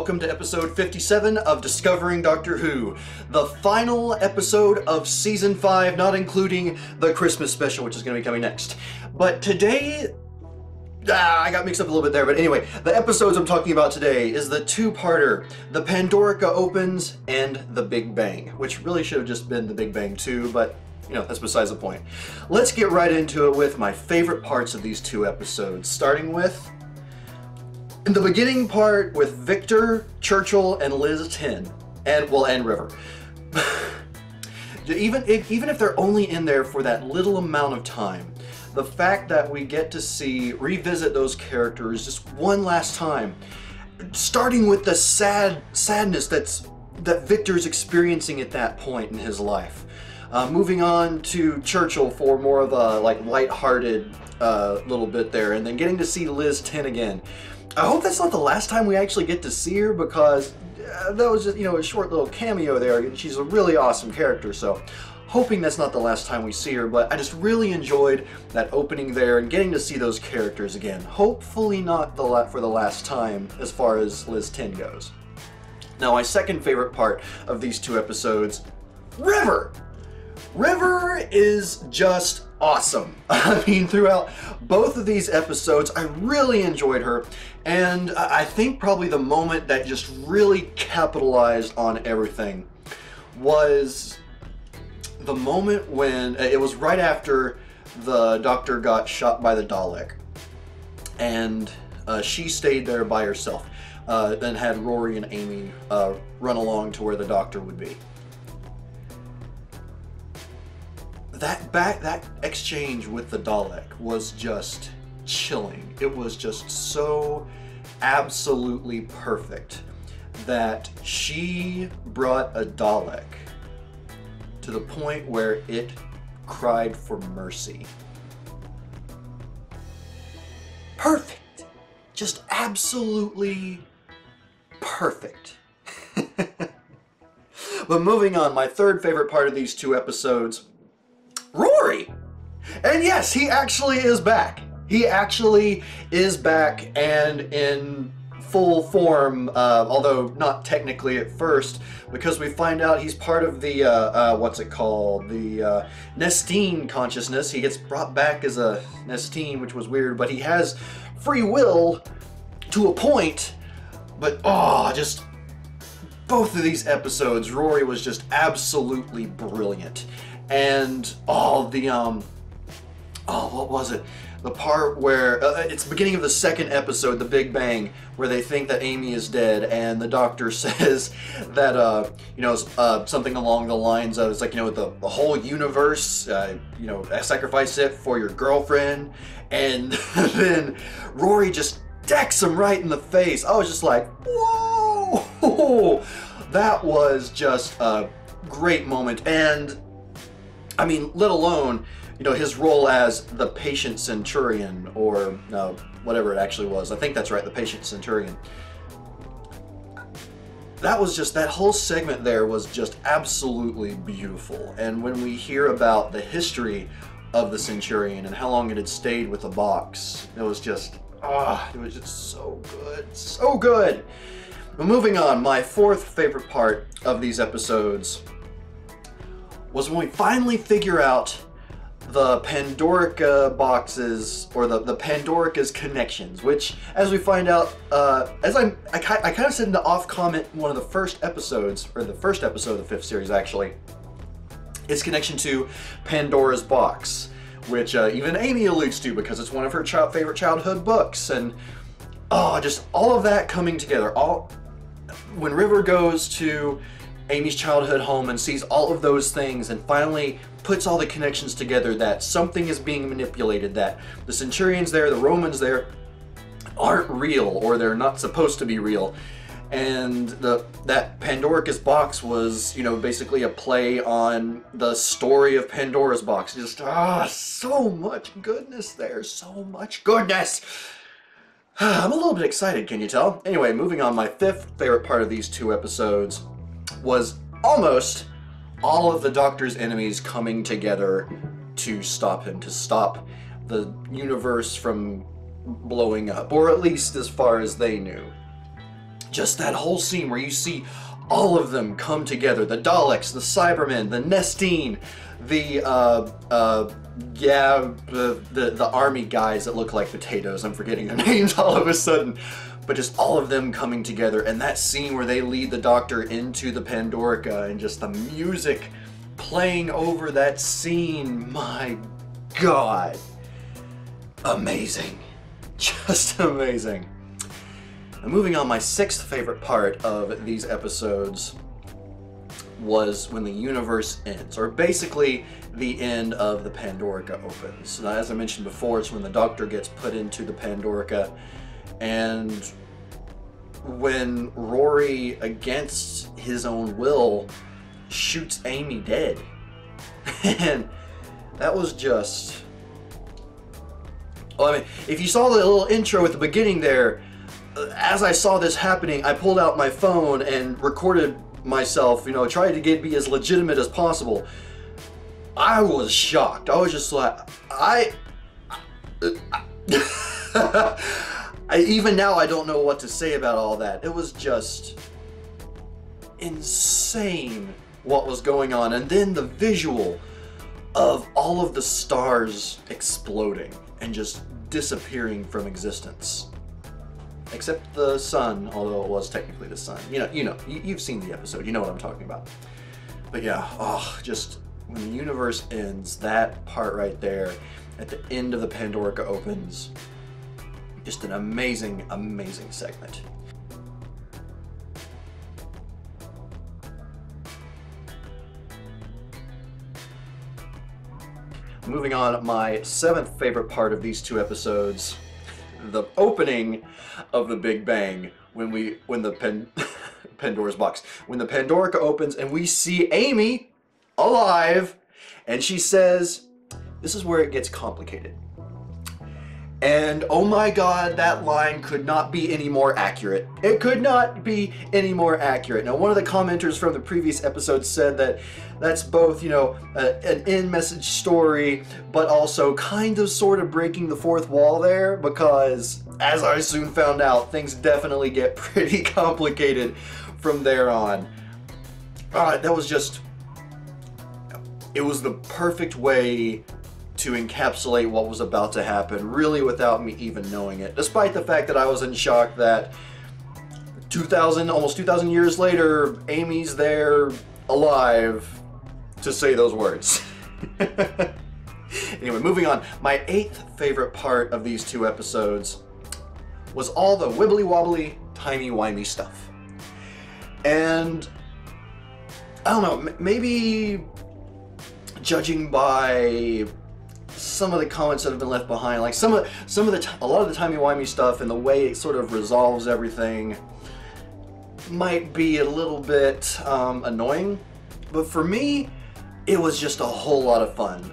welcome to episode 57 of Discovering Doctor Who, the final episode of season 5, not including the Christmas special, which is going to be coming next. But today, I got mixed up a little bit there, but anyway, the episodes I'm talking about today is the two-parter, the Pandorica opens and the Big Bang, which really should have just been the Big Bang 2, but you know, that's besides the point. Let's get right into it with my favorite parts of these two episodes, starting with in the beginning part with Victor, Churchill, and Liz 10, and River. even if they're only in there for that little amount of time, the fact that we get to revisit those characters just one last time, starting with the sadness that Victor's experiencing at that point in his life. Moving on to Churchill for more of a light-hearted little bit there, and then getting to see Liz 10 again. I hope that's not the last time we actually get to see her, because that was just, a short little cameo there, and she's a really awesome character, so hoping that's not the last time we see her. But I just really enjoyed that opening there and getting to see those characters again. Hopefully not for the last time as far as Liz 10 goes. Now, my second favorite part of these two episodes, River! River is just awesome. I mean, throughout both of these episodes, I really enjoyed her, and I think probably the moment that just really capitalized on everything was the moment when it was right after the Doctor got shot by the Dalek, and she stayed there by herself, then had Rory and Amy run along to where the Doctor would be. That exchange with the Dalek was just chilling. It was just so absolutely perfect that she brought a Dalek to the point where it cried for mercy. Perfect. Just absolutely perfect. But moving on, my third favorite part of these two episodes, Rory! And yes, he actually is back. He actually is back, and in full form, although not technically at first, because we find out he's part of the, the Nestine consciousness. He gets brought back as a Nestine, which was weird, but he has free will to a point. But, just both of these episodes, Rory was just absolutely brilliant. And what was it? The part where it's the beginning of the second episode, the Big Bang, where they think that Amy is dead, and the Doctor says that something along the lines of, it's like, the whole universe, I sacrifice it for your girlfriend, and then Rory just decks him right in the face. I was just like, whoa! That was just a great moment. And I mean, let alone, his role as the patient Centurion, or whatever it actually was. I think that's right, the patient Centurion. That whole segment there was just absolutely beautiful. And when we hear about the history of the Centurion and how long it had stayed with the box, it was just so good, so good. But moving on, my fourth favorite part of these episodes was when we finally figure out the Pandorica boxes, or the Pandorica's connections, which, as we find out, as I kind of said in the off comment in one of the first episodes, or the first episode of the 5th series actually, its connection to Pandora's box, which even Amy alludes to because it's one of her favorite childhood books, and just all of that coming together. When River goes to Amy's childhood home and sees all of those things and finally puts all the connections together, that something is being manipulated, that the Centurions there, the Romans there, aren't real, or they're not supposed to be real. And that Pandorica's box was, basically a play on the story of Pandora's box. Just, so much goodness there, so much goodness! I'm a little bit excited, can you tell? Anyway, moving on, my fifth favorite part of these two episodes was almost all of the Doctor's enemies coming together to stop him, to stop the universe from blowing up, or at least as far as they knew. just that whole scene where you see all of them come together, the Daleks, the Cybermen, the Nestine, the army guys that look like potatoes. I'm forgetting their names all of a sudden. But just all of them coming together, and that scene where they lead the Doctor into the Pandorica, and just the music playing over that scene, my God. Amazing. Just amazing. And moving on, my sixth favorite part of these episodes was when the universe ends, or basically the end of the Pandorica opens. Now, as I mentioned before, it's when the Doctor gets put into the Pandorica, and when Rory, against his own will, shoots Amy dead. And that was just... Well, I mean, if you saw the little intro at the beginning there, as I saw this happening, I pulled out my phone and recorded myself, you know, tried to be as legitimate as possible. I was shocked. I was just like, even now I don't know what to say about all that. It was just insane what was going on. And then the visual of all of the stars exploding and just disappearing from existence. Except the sun, although it was technically the sun. You've seen the episode, you know what I'm talking about. But yeah, just when the universe ends, that part right there, at the end of the Pandorica opens, just an amazing, amazing segment. Moving on, my seventh favorite part of these two episodes, the opening of the Big Bang, when the Pandora's box, when the Pandorica opens and we see Amy alive, and she says, "This is where it gets complicated." And oh my God, that line could not be any more accurate. It could not be any more accurate. Now, one of the commenters from the previous episode said that that's both, an in-message story, but also kind of sort of breaking the fourth wall there, because as I soon found out, things definitely get pretty complicated from there on. That was just, it was the perfect way to encapsulate what was about to happen, really without me even knowing it. Despite the fact that I was in shock that almost 2,000 years later, Amy's there alive to say those words. Anyway, moving on. My eighth favorite part of these two episodes was all the wibbly-wobbly, timey-wimey stuff. And I don't know, maybe judging by some of the comments that have been left behind, like a lot of the timey-wimey stuff and the way it sort of resolves everything might be a little bit annoying, but for me, it was just a whole lot of fun.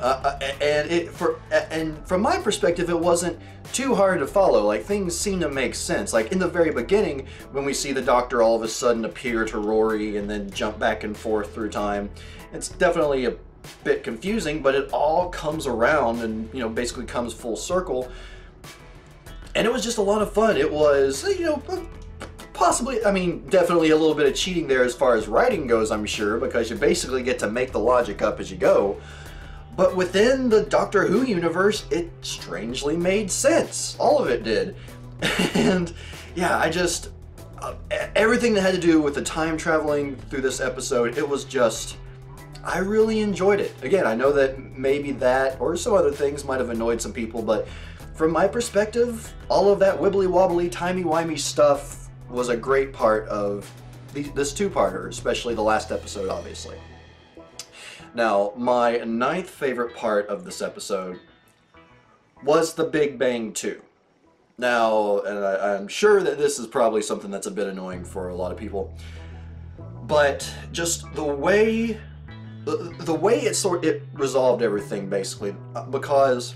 And from my perspective, it wasn't too hard to follow. Like, things seem to make sense. Like in the very beginning, when we see the Doctor all of a sudden appear to Rory and then jump back and forth through time, it's definitely a bit confusing, but it all comes around and, basically comes full circle. And it was just a lot of fun. It was, possibly, definitely a little bit of cheating there as far as writing goes, I'm sure, because you basically get to make the logic up as you go. But within the Doctor Who universe, it strangely made sense. All of it did. And yeah, everything that had to do with the time traveling through this episode, it was just, I really enjoyed it. Again, I know that maybe that or some other things might have annoyed some people, but from my perspective, all of that wibbly-wobbly, timey-wimey stuff was a great part of this two-parter, especially the last episode, obviously. Now, my ninth favorite part of this episode was the Big Bang 2. Now, and I'm sure that this is probably something that's a bit annoying for a lot of people, but just the way it resolved everything, basically, because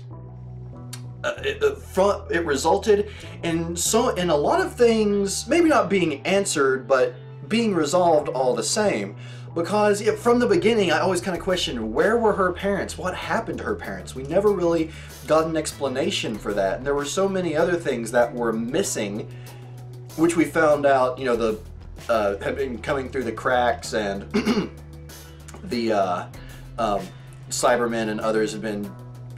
it resulted in a lot of things maybe not being answered, but being resolved all the same. Because from the beginning, I always kind of questioned, where were her parents? What happened to her parents? We never really got an explanation for that. And there were so many other things that were missing which we found out, you know, have been coming through the cracks, and the Cybermen and others have been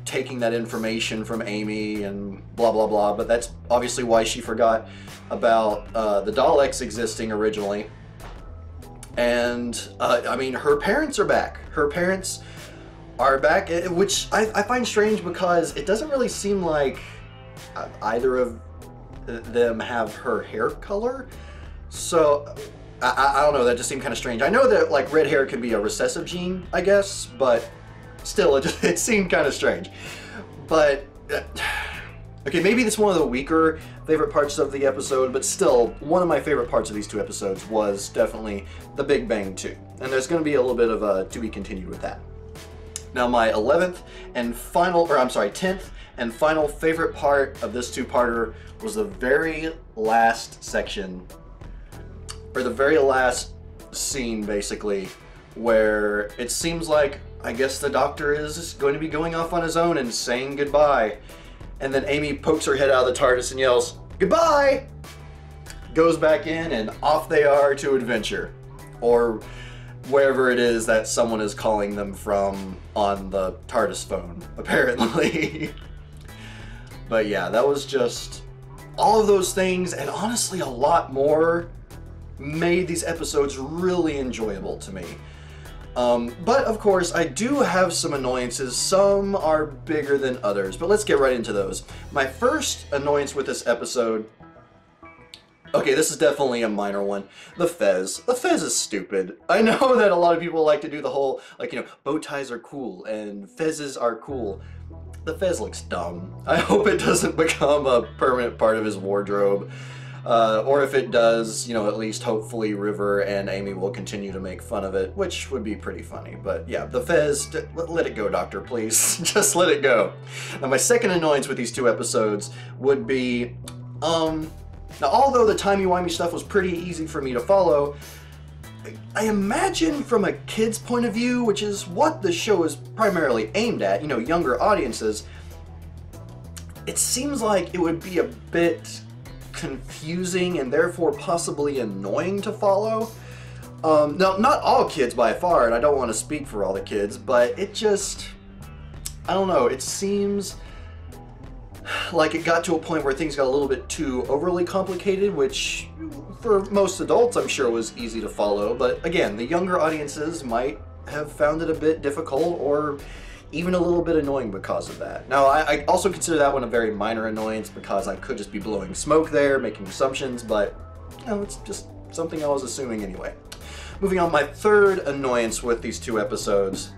taking that information from Amy and blah blah blah, but that's obviously why she forgot about the Daleks existing originally. And I mean, her parents are back. Her parents are back, which I find strange because it doesn't really seem like either of them have her hair color. So I don't know, that just seemed kind of strange. I know that like red hair can be a recessive gene, I guess, but still it seemed kind of strange. But okay, maybe it's one of the weaker favorite parts of the episode, but still one of my favorite parts of these two episodes was definitely the Big Bang 2. And there's going to be a little bit of a to be continued with that. Now my 10th and final favorite part of this two-parter was the very last section, or the very last scene basically, where it seems like, I guess the Doctor is going to be going off on his own and saying goodbye. And then Amy pokes her head out of the TARDIS and yells, "Goodbye!" Goes back in and off they are to adventure. Or wherever it is that someone is calling them from on the TARDIS phone, apparently. But yeah, that was just all of those things, and honestly a lot more, made these episodes really enjoyable to me. But of course, I do have some annoyances. Some are bigger than others, but let's get right into those. My first annoyance with this episode, okay, this is definitely a minor one. The fez. The fez is stupid. I know that a lot of people like to do the whole, like, you know, bow ties are cool and fezzes are cool. The fez looks dumb. I hope it doesn't become a permanent part of his wardrobe. Or if it does, you know, at least hopefully River and Amy will continue to make fun of it, which would be pretty funny. But yeah, the fez, let it go, Doctor, please. Just let it go. Now my second annoyance with these two episodes would be, now although the timey-wimey stuff was pretty easy for me to follow, I imagine from a kid's point of view, which is what the show is primarily aimed at, you know, younger audiences, it seems like it would be a bit confusing and therefore possibly annoying to follow. Now, not all kids by far, and I don't want to speak for all the kids, but it just, I don't know, it seems like it got to a point where things got a little bit too overly complicated, which for most adults I'm sure was easy to follow, but again, the younger audiences might have found it a bit difficult or even a little bit annoying because of that. Now, I also consider that one a very minor annoyance because I could just be blowing smoke there, making assumptions, but you know, it's just something I was assuming anyway. Moving on, my third annoyance with these two episodes.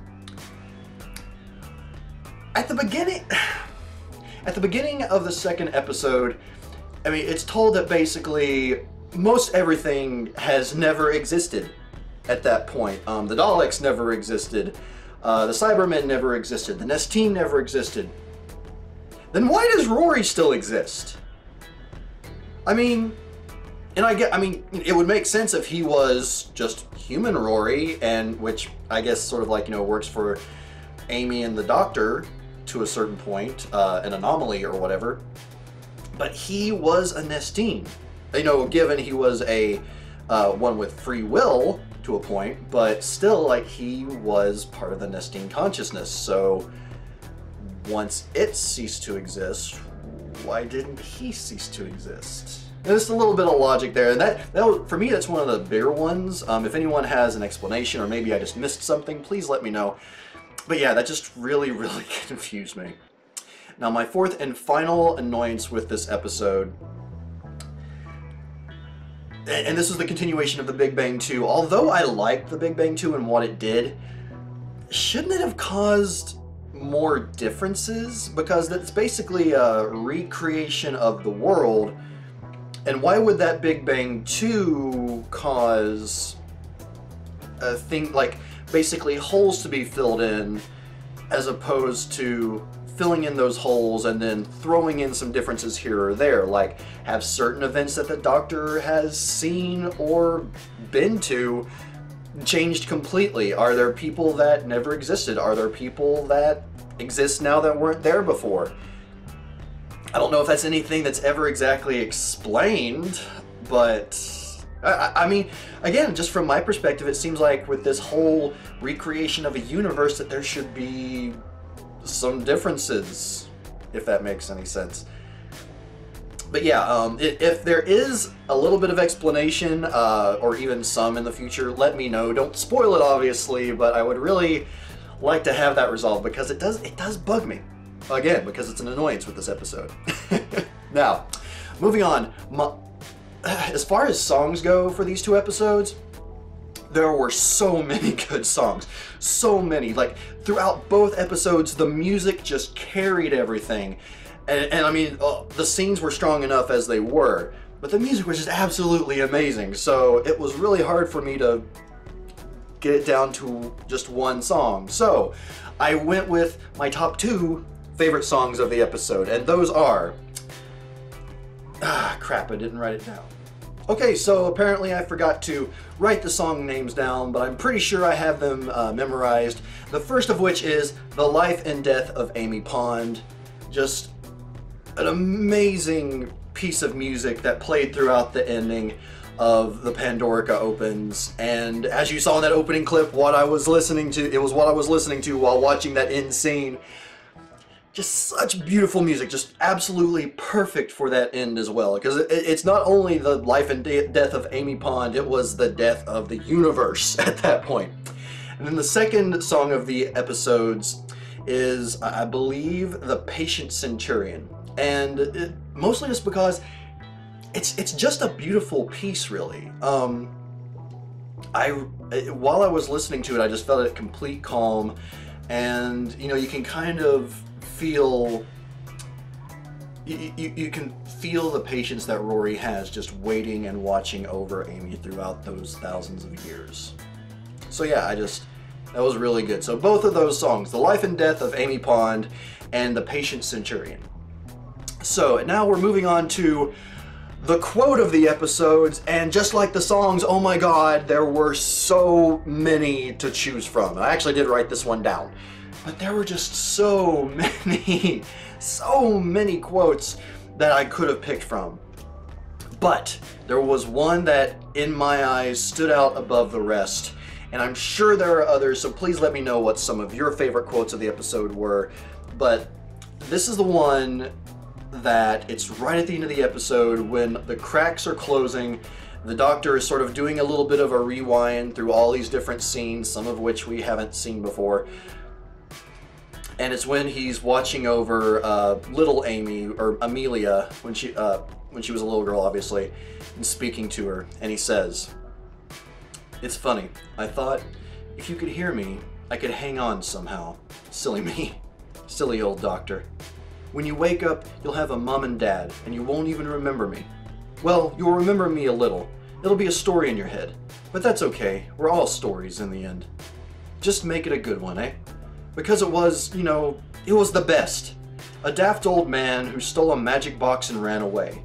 At the beginning of the second episode, I mean, it's told that basically most everything has never existed at that point. The Daleks never existed. The Cybermen never existed. The Nestine never existed. Then why does Rory still exist? I mean, it would make sense if he was just human Rory, and which I guess sort of like, you know, works for Amy and the Doctor to a certain point, an anomaly or whatever. But he was a Nestine. You know, given he was a one with free will to a point, but still, like, he was part of the Nestine consciousness, so once it ceased to exist, why didn't he cease to exist? There's a little bit of logic there, and that for me, that's one of the bigger ones. If anyone has an explanation, or maybe I just missed something, please let me know. But yeah, that just really, really confused me. Now, my fourth and final annoyance with this episode, and this is the continuation of the Big Bang 2. Although I liked the Big Bang 2 and what it did, shouldn't it have caused more differences? Because that's basically a recreation of the world. And why would that Big Bang 2 cause a thing like basically holes to be filled in, as opposed to filling in those holes and then throwing in some differences here or there, like have certain events that the Doctor has seen or been to changed completely? Are there people that never existed? Are there people that exist now that weren't there before? I don't know if that's anything that's ever exactly explained, but I mean, again, just from my perspective, it seems like with this whole recreation of a universe that there should be some differences, if that makes any sense. But yeah, if there is a little bit of explanation, or even some in the future, let me know. Don't spoil it, obviously, but I would really like to have that resolved, because it does bug me. Again, because it's an annoyance with this episode. Now, moving on. As far as songs go for these two episodes, there were so many good songs. So many. Like, throughout both episodes, the music just carried everything. And I mean, the scenes were strong enough as they were, but the music was just absolutely amazing. So it was really hard for me to get it down to just one song. So I went with my top 2 favorite songs of the episode, and those are... crap, I didn't write it down. Okay, so apparently I forgot to write the song names down, but I'm pretty sure I have them memorized. The first of which is The Life and Death of Amy Pond. Just an amazing piece of music that played throughout the ending of the Pandorica opens, and as you saw in that opening clip, it was what I was listening to while watching that end scene. Just such beautiful music, just absolutely perfect for that end as well, because it's not only the life and death of Amy Pond, it was the death of the universe at that point. And then the second song of the episodes is, I believe, The Patient Centurion. And mostly just because it's just a beautiful piece, really. While I was listening to it, I just felt a complete calm, and you know, you can kind of feel, you can feel the patience that Rory has just waiting and watching over Amy throughout those thousands of years. So yeah, that was really good. So both of those songs, The Life and Death of Amy Pond and The Patient Centurion. So now we're moving on to the quote of the episodes, and just like the songs, oh my god, there were so many to choose from. I actually did write this one down, but there were just so many quotes that I could have picked from. But there was one that, in my eyes, stood out above the rest, and I'm sure there are others, so please let me know what some of your favorite quotes of the episode were. But this is the one that it's right at the end of the episode when the cracks are closing. The Doctor is sort of doing a little bit of a rewind through all these different scenes, some of which we haven't seen before. And it's when he's watching over little Amy, or Amelia, when she was a little girl, obviously, and speaking to her. And he says, "It's funny. I thought if you could hear me, I could hang on somehow. Silly me. Silly old Doctor. When you wake up, you'll have a mom and dad, and you won't even remember me. Well, you'll remember me a little. It'll be a story in your head. But that's okay. We're all stories in the end. Just make it a good one, eh? Because it was, you know, it was the best. A daft old man who stole a magic box and ran away.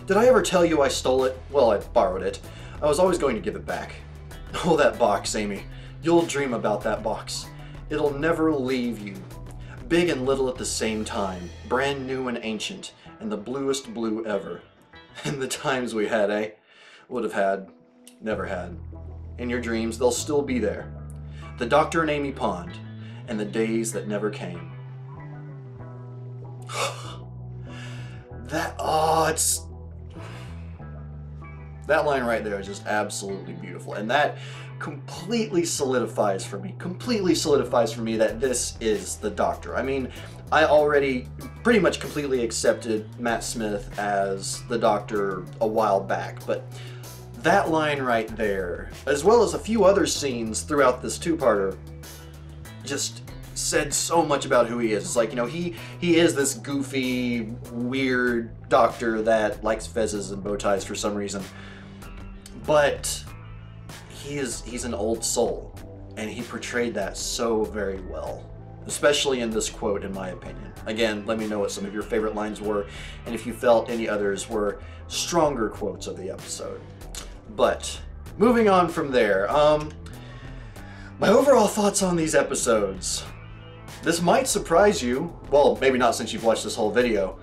Did I ever tell you I stole it? Well, I borrowed it. I was always going to give it back. Oh, that box, Amy. You'll dream about that box. It'll never leave you. Big and little at the same time, brand new and ancient, and the bluest blue ever. And the times we had, eh? Would have had, never had. In your dreams, they'll still be there. The Doctor and Amy Pond, and the days that never came." That line right there is just absolutely beautiful, and that completely solidifies for me that this is the Doctor. I mean, I already pretty much completely accepted Matt Smith as the Doctor a while back, but that line right there, as well as a few other scenes throughout this two-parter, just said so much about who he is. It's like, you know, he is this goofy, weird Doctor that likes fezzes and bow ties for some reason, but he's an old soul, and he portrayed that so very well, especially in this quote, in my opinion. Again, let me know what some of your favorite lines were, and if you felt any others were stronger quotes of the episode. But moving on from there, my overall thoughts on these episodes. This might surprise you. Well, maybe not since you've watched this whole video.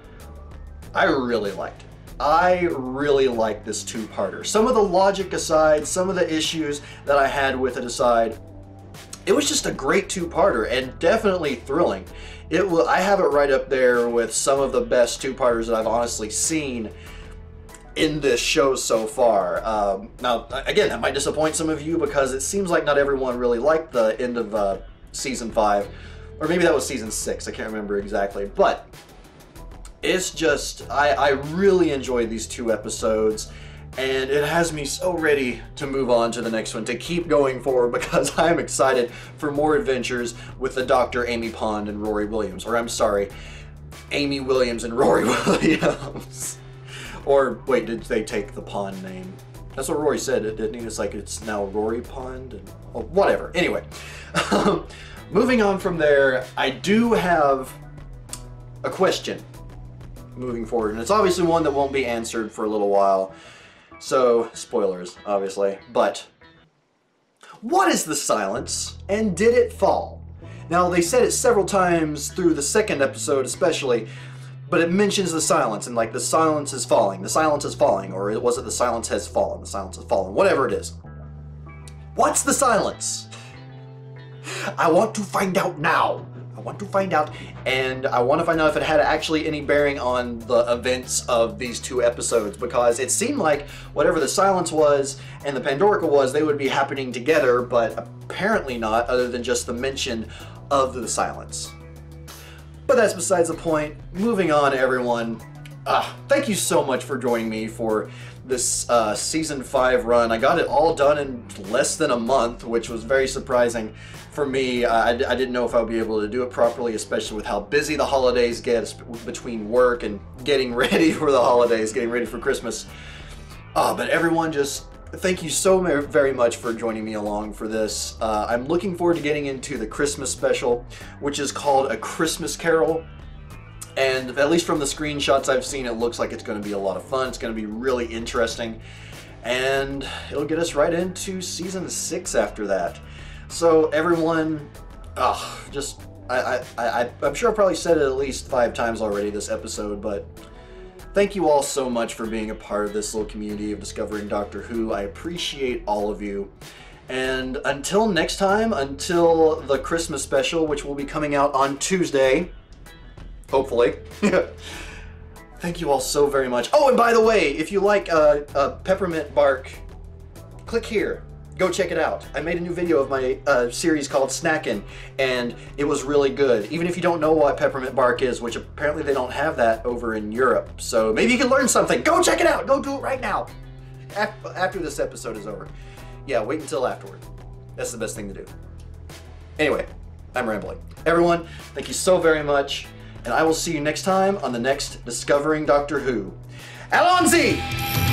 I really liked it. I really like this two-parter. Some of the logic aside, some of the issues that I had with it aside, it was just a great two-parter and definitely thrilling. I have it right up there with some of the best two-parters that I've honestly seen in this show so far. Now, again, that might disappoint some of you because it seems like not everyone really liked the end of season 5, or maybe that was season 6, I can't remember exactly, but it's just, I really enjoyed these 2 episodes, and it has me so ready to move on to the next one, to keep going forward, because I'm excited for more adventures with the Dr. Amy Pond and Rory Williams, or I'm sorry, Amy Williams and Rory Williams. Or, wait, did they take the Pond name? That's what Rory said, didn't he? It's like, it's now Rory Pond, and, oh, whatever. Anyway, moving on from there, I do have a question moving forward, and it's obviously one that won't be answered for a little while, so spoilers obviously, but what is the silence and did it fall? Now, they said it several times through the second episode especially, but it mentions the silence and like the silence is falling, or was it the silence has fallen, whatever it is. What's the silence? I want to find out now. I want to find out, and I want to find out if it had actually any bearing on the events of these 2 episodes, because it seemed like whatever the silence was and the Pandorica was, they would be happening together, but apparently not, other than just the mention of the silence. But that's besides the point. Moving on, everyone. Thank you so much for joining me for this season 5 run. I got it all done in less than a month, which was very surprising for me. I didn't know if I would be able to do it properly, especially with how busy the holidays get between work and getting ready for the holidays, getting ready for Christmas. But everyone, just thank you so very much for joining me along for this. I'm looking forward to getting into the Christmas special, which is called A Christmas Carol. And at least from the screenshots I've seen, it looks like it's going to be a lot of fun. It's going to be really interesting. And it'll get us right into season 6 after that. So everyone, I'm sure I've probably said it at least 5 times already this episode, but thank you all so much for being a part of this little community of discovering Doctor Who. I appreciate all of you. And until next time, until the Christmas special, which will be coming out on Tuesday, hopefully. Thank you all so very much. Oh, and by the way, if you like peppermint bark, click here. Go check it out. I made a new video of my series called Snackin', and it was really good. Even if you don't know what peppermint bark is, which apparently they don't have that over in Europe, so maybe you can learn something. Go check it out. Go do it right now. After this episode is over. Yeah, wait until afterward. That's the best thing to do. Anyway, I'm rambling. Everyone, thank you so very much, and I will see you next time on the next Discovering Doctor Who. Allons-y!